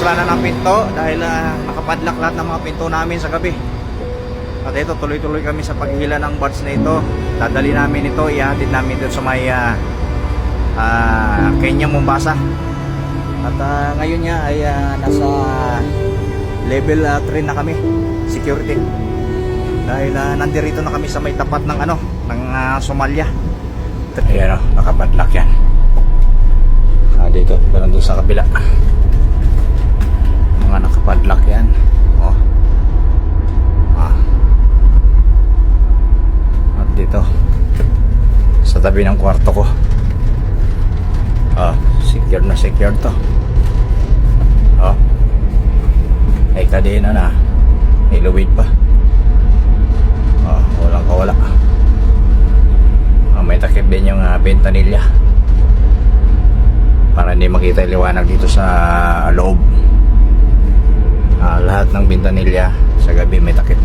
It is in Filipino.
sira na ng pinto dahil nakapadlock lahat ng mga pinto namin sa gabi. At ito, tuloy-tuloy kami sa paghila ng buds na ito. Dadali namin ito, ihatid namin dito sa may Kenya, Mombasa. At ngayon nga ay nasa level 3 na kami, security. Dahil nandirito na kami sa may tapat ng ng Somalia. Ayan o, nakapadlock yan. Dito, ganun doon sa kabila. Mga nakapadlock yan. Oh. At dito, sa tabi ng kwarto ko. Secure na secure to. Ay kadena na. Iluwid pa. Walang kawala. May takip din yung ventanilla para hindi makita yung liwanag dito sa loob. Lahat ng ventanilla sa gabi may takip.